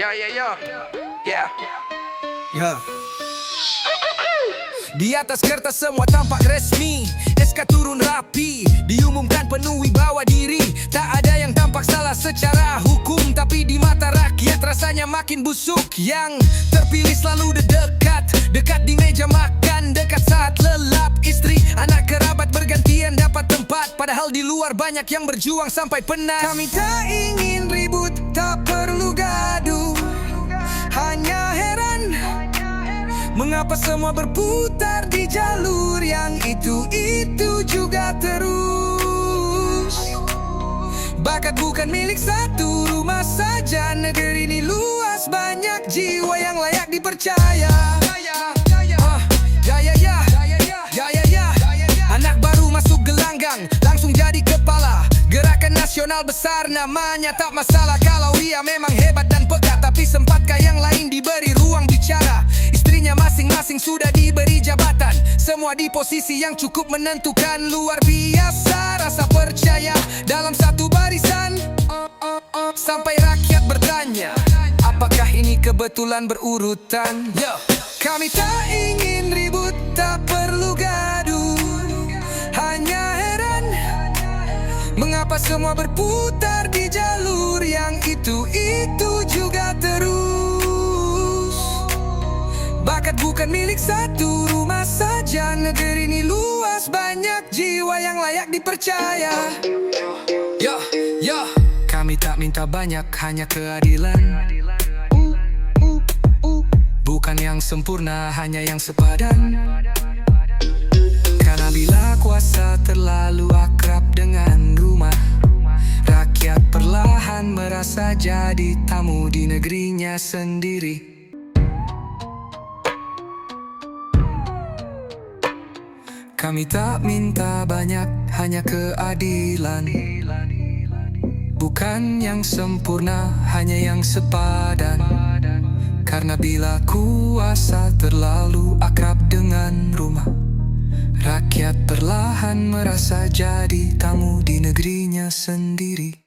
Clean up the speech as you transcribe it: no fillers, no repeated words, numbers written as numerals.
Yeah. Ya. Di atas kertas semua tampak resmi, SK turun rapi, diumumkan penuhi bawa diri. Tak ada yang tampak salah secara hukum, tapi di mata rakyat rasanya makin busuk. Yang terpilih selalu dekat di meja makan, dekat saat lelap. Istri, anak kerabat bergantian dapat tempat, padahal di luar banyak yang berjuang sampai penat. Kami tak ingin ribut, tak perlu gaduh, hanya heran mengapa semua berputar di jalur yang itu juga terus. Bakat bukan milik satu rumah saja, negeri ini luas, banyak jiwa yang layak dipercaya. Anak baru masuk gelanggang, langsung jadi kepala gerakan nasional besar, namanya tak masalah kalau ia memang hebat dan pekat. Tapi sempatkah yang lain diberi ruang bicara? Istrinya masing-masing sudah diberi jabatan, semua di posisi yang cukup menentukan. Luar biasa rasa percaya dalam satu barisan. Sampai rakyat bertanya, apakah ini kebetulan berurutan? Kami tak ingin ribut, tak perlu gaduh, hanya heran mengapa semua berputar di jalur yang itu juga terus. Bakat bukan milik satu rumah saja, negeri ini luas, banyak jiwa yang layak dipercaya. Kami tak minta banyak, hanya keadilan. Bukan yang sempurna, hanya yang sepadan. Karena bila kuasa terlalu akrab dengan rumah, rakyat perlahan merasa jadi tamu di negerinya sendiri. Kami tak minta banyak, hanya keadilan. Bukan yang sempurna, hanya yang sepadan. Karena bila kuasa terlalu akrab dengan rumah, rakyat perlahan merasa jadi tamu di negerinya sendiri.